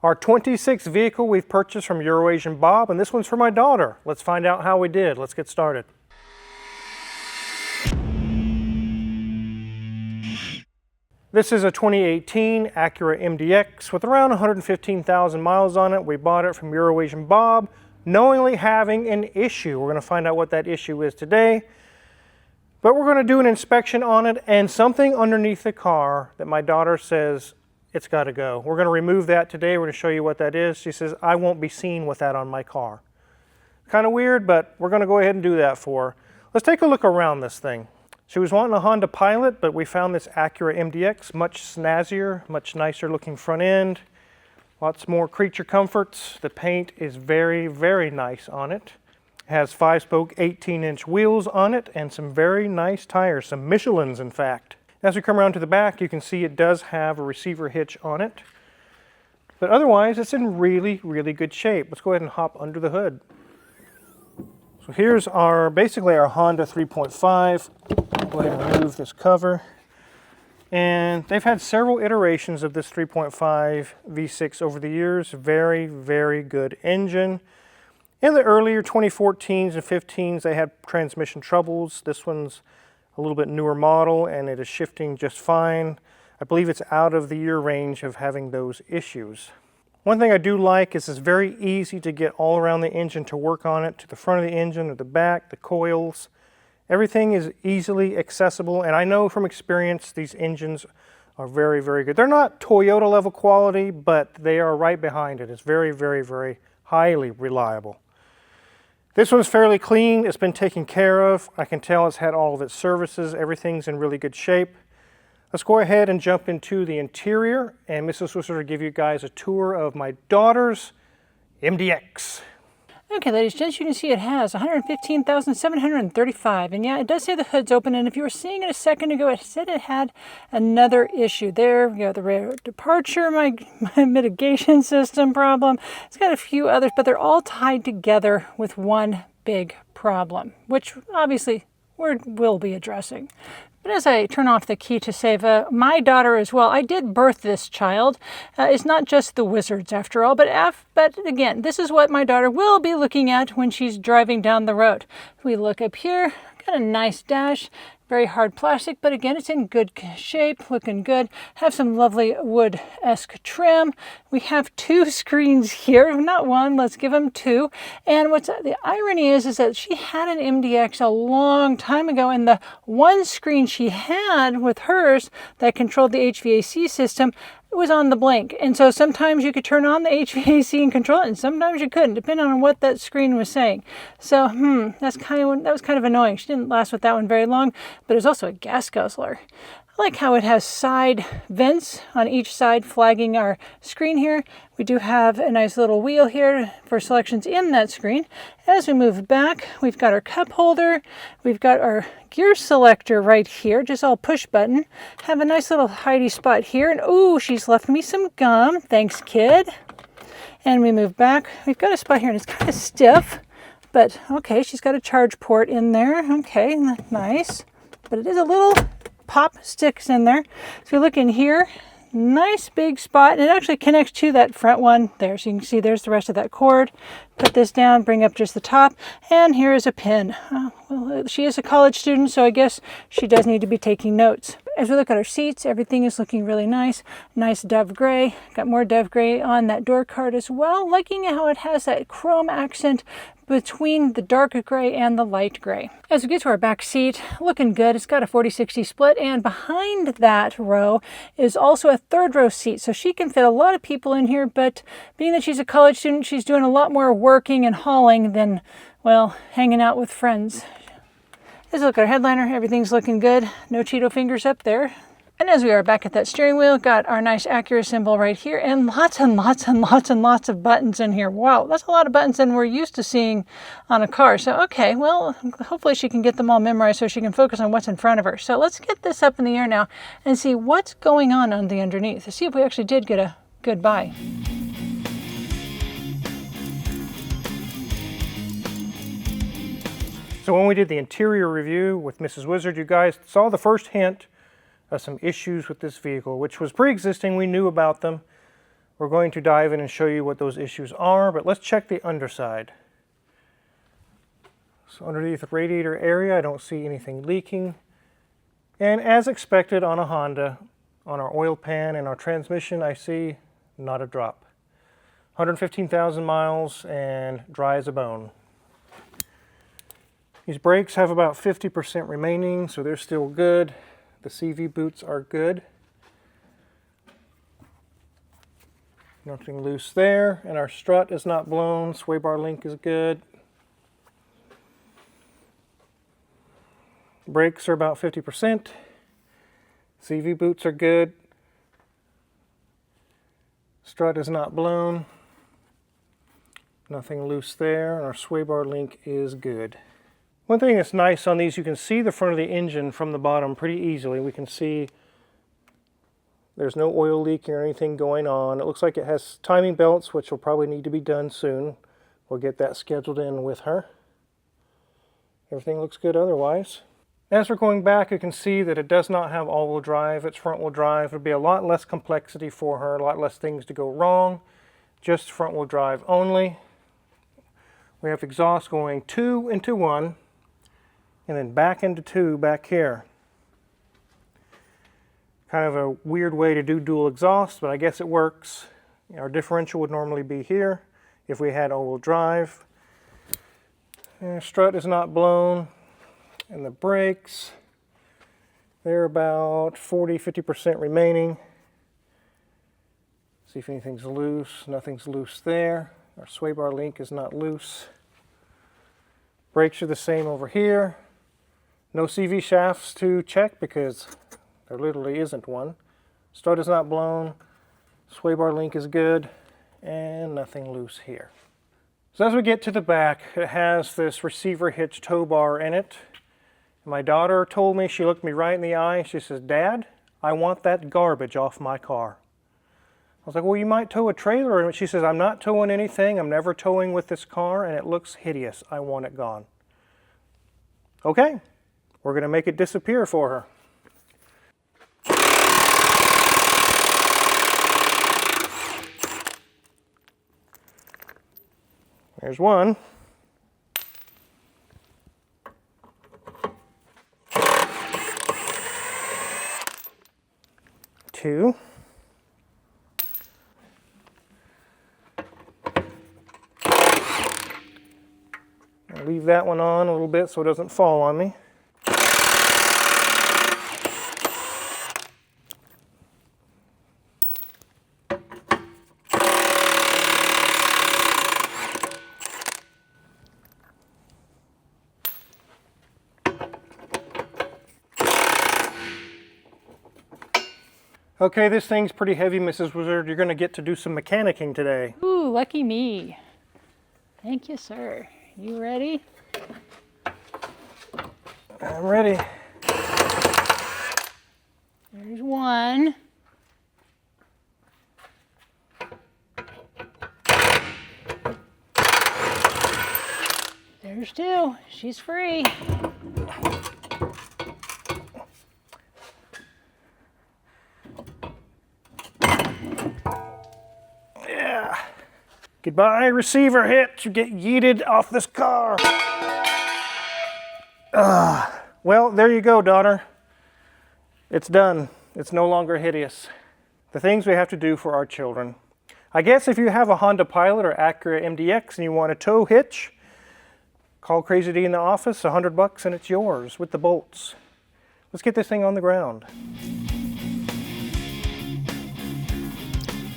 Our 26th vehicle we've purchased from Eurasian Bob, and this one's for my daughter. Let's find out how we did. Let's get started. This is a 2018 Acura MDX with around 115,000 miles on it. We bought it from Eurasian Bob, knowingly having an issue. We're going to find out what that issue is today. But we're going to do an inspection on it and something underneath the car that my daughter says it's got to go. We're going to remove that today. We're going to show you what that is. She says, I won't be seen with that on my car. Kind of weird, but we're going to go ahead and do that for her. Let's take a look around this thing. She was wanting a Honda Pilot, but we found this Acura MDX, much snazzier, much nicer looking front end. Lots more creature comforts. The paint is very, very nice on it. It has 5-spoke 18-inch wheels on it and some very nice tires, some Michelins in fact. As we come around to the back, you can see it does have a receiver hitch on it. But otherwise, it's in really, really good shape. Let's go ahead and hop under the hood. So here's basically our Honda 3.5. Go ahead and remove this cover. And they've had several iterations of this 3.5 V6 over the years. Very, very good engine. In the earlier 2014s and 15s, they had transmission troubles. This one's a little bit newer model and it is shifting just fine. I believe it's out of the year range of having those issues. One thing I do like is it's very easy to get all around the engine to work on it, to the front of the engine, or the back, the coils. Everything is easily accessible, and I know from experience these engines are very, very good. They're not Toyota level quality, but they are right behind it. It's very, very, very highly reliable. This one's fairly clean. It's been taken care of. I can tell it's had all of its services. Everything's in really good shape. Let's go ahead and jump into the interior, and Mrs. Wizard will give you guys a tour of my daughter's MDX. Okay, ladies and gents, you can see it has 115,735, and yeah, it does say the hood's open, and if you were seeing it a second ago, it said it had another issue. There we go, the rear departure, my mitigation system problem. It's got a few others, but they're all tied together with one big problem, which obviously we'll be addressing. But as I turn off the key to save my daughter as well, I did birth this child. It's not just the Wizards after all, but again, this is what my daughter will be looking at when she's driving down the road. We look up here, got a nice dash, very hard plastic, but again, it's in good shape, looking good. Have some lovely wood-esque trim. We have two screens here, not one, let's give them two. And what's the irony is that she had an MDX a long time ago, and the one screen she had with hers that controlled the HVAC system was on the blink. And so sometimes you could turn on the HVAC and control it, and sometimes you couldn't, depending on what that screen was saying. So, that was kind of annoying. She didn't last with that one very long, but it was also a gas guzzler. I like how it has side vents on each side flagging our screen here. We do have a nice little wheel here for selections in that screen. As we move back, we've got our cup holder. We've got our gear selector right here, just all push button. Have a nice little hidey spot here. And ooh, she's left me some gum. Thanks, kid. And we move back. We've got a spot here and it's kind of stiff, but okay, she's got a charge port in there. Okay, nice. But it is a little pop sticks in there. So we look in here, nice big spot, and it actually connects to that front one there. So you can see there's the rest of that cord. Put this down, bring up just the top, and here is a pin. Well, she is a college student, so I guess she does need to be taking notes. As we look at our seats, everything is looking really nice. Nice dove gray. Got more dove gray on that door card as well. Liking how it has that chrome accent between the dark gray and the light gray. As we get to our back seat, looking good. It's got a 40-60 split, and behind that row is also a third row seat, so she can fit a lot of people in here, but being that she's a college student, she's doing a lot more working and hauling than, well, hanging out with friends. Let's look at our headliner. Everything's looking good. No Cheeto fingers up there. And as we are back at that steering wheel, got our nice Acura symbol right here, and lots and lots and lots and lots of buttons in here. Wow, that's a lot of buttons than we're used to seeing on a car. So, okay, well, hopefully she can get them all memorized so she can focus on what's in front of her. So let's get this up in the air now and see what's going on the underneath. Let's see if we actually did get a good buy. So when we did the interior review with Mrs. Wizard, you guys saw the first hint of some issues with this vehicle, which was pre-existing. We knew about them. We're going to dive in and show you what those issues are, but let's check the underside. So underneath the radiator area, I don't see anything leaking. And as expected on a Honda, on our oil pan and our transmission, I see not a drop. 115,000 miles and dry as a bone. These brakes have about 50% remaining, so they're still good. The CV boots are good. Nothing loose there, and our strut is not blown. Sway bar link is good. Brakes are about 50%. CV boots are good. Strut is not blown. Nothing loose there, and our sway bar link is good. One thing that's nice on these, you can see the front of the engine from the bottom pretty easily. We can see there's no oil leaking or anything going on. It looks like it has timing belts, which will probably need to be done soon. We'll get that scheduled in with her. Everything looks good otherwise. As we're going back, you can see that it does not have all-wheel drive. It's front-wheel drive. It'll be a lot less complexity for her, a lot less things to go wrong. Just front-wheel drive only. We have exhaust going 2 into 1, and then back into 2 back here. Kind of a weird way to do dual exhaust, but I guess it works. Our differential would normally be here if we had all-wheel drive. And strut is not blown. And the brakes, they're about 40–50% remaining. See if anything's loose. Nothing's loose there. Our sway bar link is not loose. Brakes are the same over here. No CV shafts to check because there literally isn't one. Strut is not blown. Sway bar link is good. And nothing loose here. So as we get to the back, it has this receiver hitch tow bar in it. My daughter told me, she looked me right in the eye, she says, "Dad, I want that garbage off my car." I was like, "Well, you might tow a trailer." And she says, "I'm not towing anything. I'm never towing with this car, and it looks hideous. I want it gone." Okay, we're going to make it disappear for her. There's one. Two. I'll leave that one on a little bit so it doesn't fall on me. Okay, this thing's pretty heavy, Mrs. Wizard. You're going to get to do some mechanicking today. Ooh, lucky me. Thank you, sir. You ready? I'm ready. There's one. There's two. She's free. Yeah. Goodbye, receiver hitch. You get yeeted off this car. Well, there you go, daughter. It's done. It's no longer hideous. The things we have to do for our children. I guess if you have a Honda Pilot or Acura MDX and you want a tow hitch, call Crazy D in the office, $100 and it's yours with the bolts. Let's get this thing on the ground.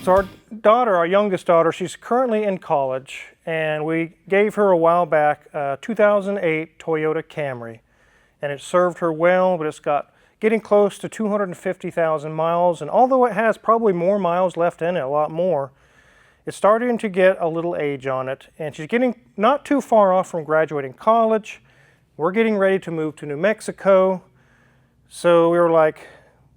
So our daughter, our youngest daughter, she's currently in college, and we gave her a while back a 2008 Toyota Camry, and it served her well, but it's got getting close to 250,000 miles, and although it has probably more miles left in it, a lot more, it's starting to get a little age on it, and she's getting not too far off from graduating college. We're getting ready to move to New Mexico, so we were like,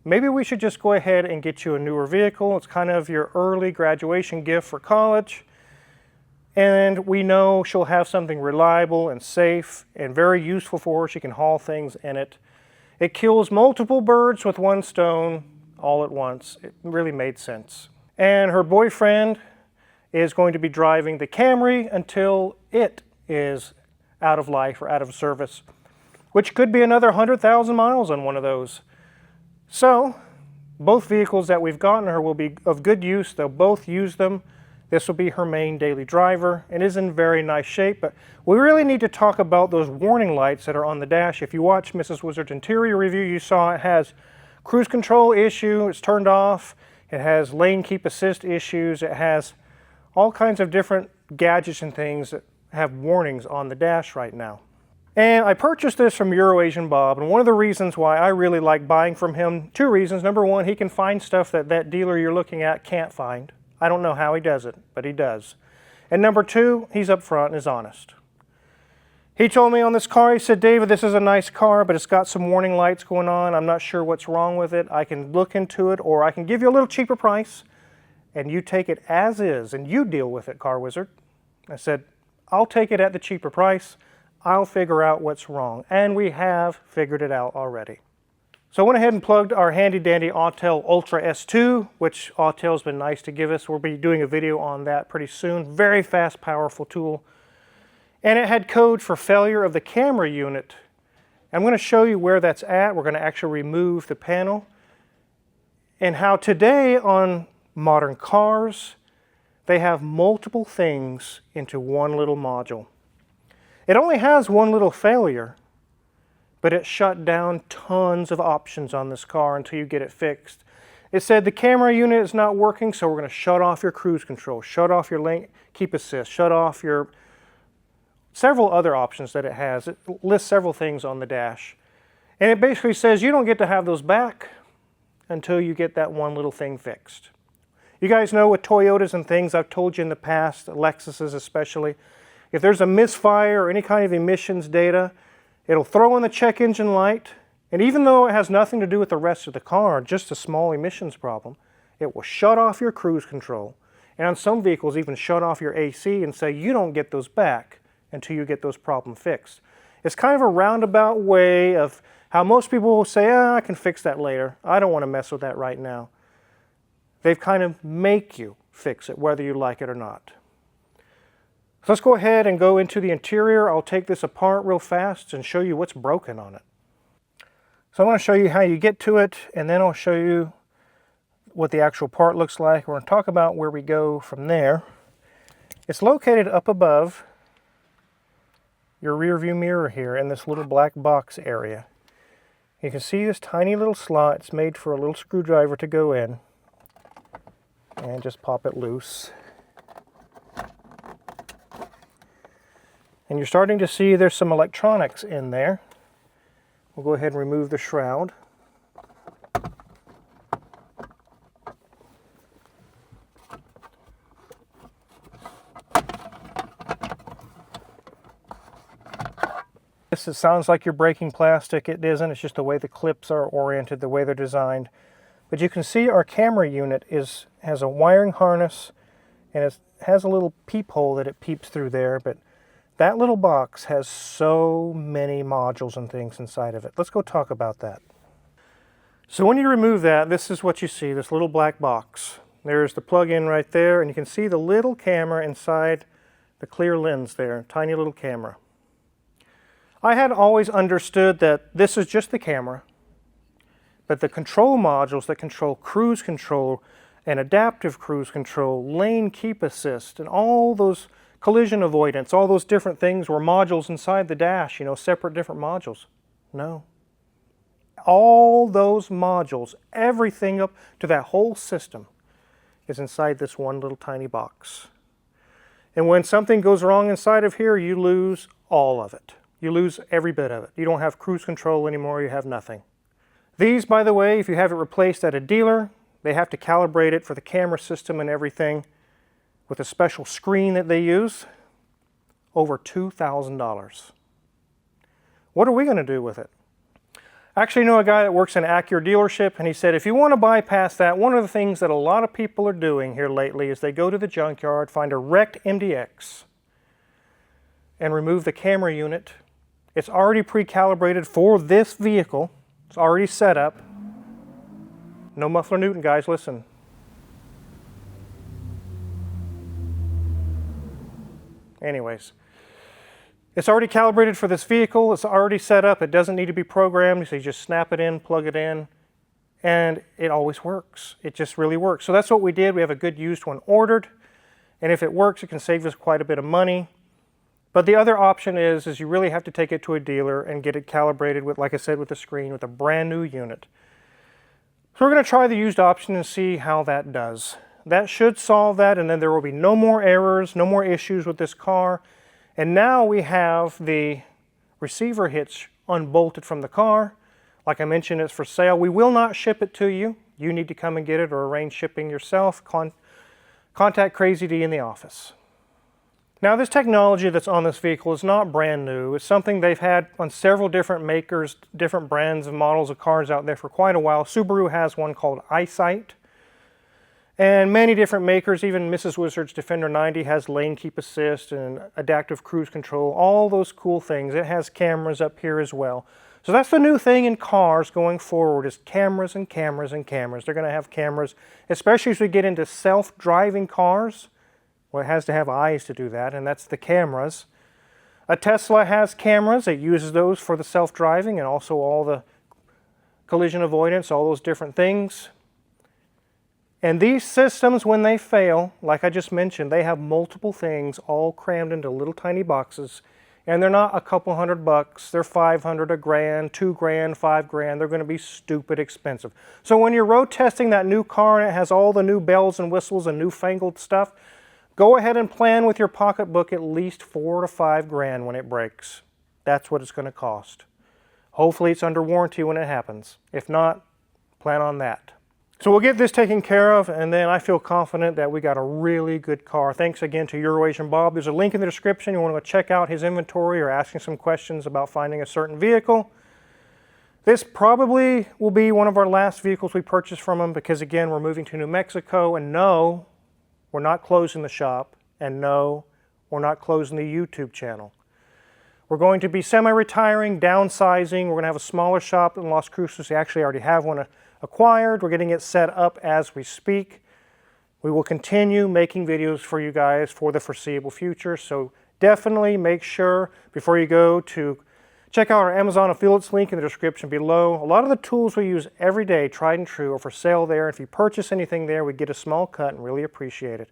maybe we should just go ahead and get you a newer vehicle. It's kind of your early graduation gift for college. And we know she'll have something reliable and safe and very useful for her. She can haul things in it. It kills multiple birds with one stone all at once. It really made sense. And her boyfriend is going to be driving the Camry until it is out of life or out of service, which could be another 100,000 miles on one of those. So both vehicles that we've gotten her will be of good use. They'll both use them. This will be her main daily driver. It is in very nice shape, but we really need to talk about those warning lights that are on the dash. If you watch Mrs. Wizard's interior review, you saw it has cruise control issue, it's turned off. It has lane keep assist issues. It has all kinds of different gadgets and things that have warnings on the dash right now. And I purchased this from Euroasian Bob, and one of the reasons why I really like buying from him, two reasons. Number one, he can find stuff that that dealer you're looking at can't find. I don't know how he does it, but he does. And number two, he's upfront and is honest. He told me on this car, he said, David, this is a nice car, but it's got some warning lights going on. I'm not sure what's wrong with it. I can look into it, or I can give you a little cheaper price, and you take it as is, and you deal with it, Car Wizard. I said, I'll take it at the cheaper price. I'll figure out what's wrong. And we have figured it out already. So I went ahead and plugged our handy dandy Autel Ultra S2, which Autel's been nice to give us. We'll be doing a video on that pretty soon. Very fast, powerful tool. And it had code for failure of the camera unit. I'm going to show you where that's at. We're going to actually remove the panel. And how today on modern cars, they have multiple things into one little module. It only has one little failure, but it shut down tons of options on this car until you get it fixed. It said the camera unit is not working, so we're going to shut off your cruise control, shut off your lane keep assist, shut off your several other options that it has. It lists several things on the dash. And it basically says you don't get to have those back until you get that one little thing fixed. You guys know with Toyotas and things, I've told you in the past, Lexuses especially, if there's a misfire or any kind of emissions data, it'll throw in the check engine light, and even though it has nothing to do with the rest of the car, just a small emissions problem, it will shut off your cruise control, and on some vehicles even shut off your AC and say you don't get those back until you get those problems fixed. It's kind of a roundabout way of how most people will say, I can fix that later. I don't want to mess with that right now. They've kind of make you fix it, whether you like it or not. So let's go ahead and go into the interior. I'll take this apart real fast and show you what's broken on it. So I want to show you how you get to it, and then I'll show you what the actual part looks like. We're going to talk about where we go from there. It's located up above your rear view mirror here in this little black box area. You can see this tiny little slot. It's made for a little screwdriver to go in. And just pop it loose. And you're starting to see there's some electronics in there. We'll go ahead and remove the shroud. This sounds like you're breaking plastic. It isn't. It's just the way the clips are oriented, the way they're designed. But you can see our camera unit has a wiring harness, and it has a little peephole that it peeps through there. But that little box has so many modules and things inside of it. Let's go talk about that. So when you remove that, this is what you see, this little black box. There's the plug-in right there, and you can see the little camera inside the clear lens there, tiny little camera. I had always understood that this is just the camera, but the control modules that control cruise control and adaptive cruise control, lane keep assist, and all those collision avoidance, all those different things were modules inside the dash, separate different modules. No. All those modules, everything up to that whole system is inside this one little tiny box. And when something goes wrong inside of here, you lose all of it. You lose every bit of it. You don't have cruise control anymore, you have nothing. These, by the way, if you have it replaced at a dealer, they have to calibrate it for the camera system and everything with a special screen that they use, over $2,000. What are we going to do with it? I actually know a guy that works in an Acura dealership, and he said if you want to bypass that, one of the things that a lot of people are doing here lately is they go to the junkyard, find a wrecked MDX, and remove the camera unit. It's already pre-calibrated for this vehicle. It's already set up. No muffler Newton, guys, listen. Anyways, it's already calibrated for this vehicle. It's already set up. It doesn't need to be programmed. So you just snap it in, plug it in, and it always works. It just really works. So that's what we did. We have a good used one ordered. And if it works, it can save us quite a bit of money. But the other option is you really have to take it to a dealer and get it calibrated with, like I said, with the screen, with a brand new unit. So we're going to try the used option and see how that does. That should solve that, and then there will be no more errors, no more issues with this car. And now we have the receiver hitch unbolted from the car. Like I mentioned, it's for sale. We will not ship it to you. You need to come and get it or arrange shipping yourself. Contact Crazy D in the office. Now, this technology that's on this vehicle is not brand new. It's something they've had on several different makers, different brands and models of cars out there for quite a while. Subaru has one called iSight. And many different makers, even Mrs. Wizard's Defender 90 has lane keep assist and adaptive cruise control, all those cool things. It has cameras up here as well. So that's the new thing in cars going forward, is cameras and cameras and cameras. They're going to have cameras, especially as we get into self-driving cars. Well, it has to have eyes to do that, and that's the cameras. A Tesla has cameras. It uses those for the self-driving and also all the collision avoidance, all those different things. And these systems, when they fail, like I just mentioned, they have multiple things all crammed into little tiny boxes. And they're not a couple $100. They're $500, $1,000, $2,000, $5,000. They're going to be stupid expensive. So when you're road testing that new car and it has all the new bells and whistles and newfangled stuff, go ahead and plan with your pocketbook at least $4,000 to $5,000 when it breaks. That's what it's going to cost. Hopefully it's under warranty when it happens. If not, plan on that. So we'll get this taken care of, and then I feel confident that we got a really good car. Thanks again to Euroasian Bob. There's a link in the description. You want to go check out his inventory or asking some questions about finding a certain vehicle. This probably will be one of our last vehicles we purchase from him because, again, we're moving to New Mexico, and no, we're not closing the shop, and no, we're not closing the YouTube channel. We're going to be semi-retiring, downsizing. We're going to have a smaller shop in Las Cruces. We actually already have one acquired. We're getting it set up as we speak. We will continue making videos for you guys for the foreseeable future. So definitely make sure before you go to check out our Amazon affiliates link in the description below. A lot of the tools we use every day, tried and true, are for sale there. If you purchase anything there, we get a small cut and really appreciate it.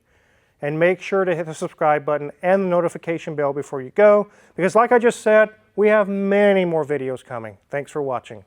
And make sure to hit the subscribe button and the notification bell before you go, because like I just said, we have many more videos coming. Thanks for watching.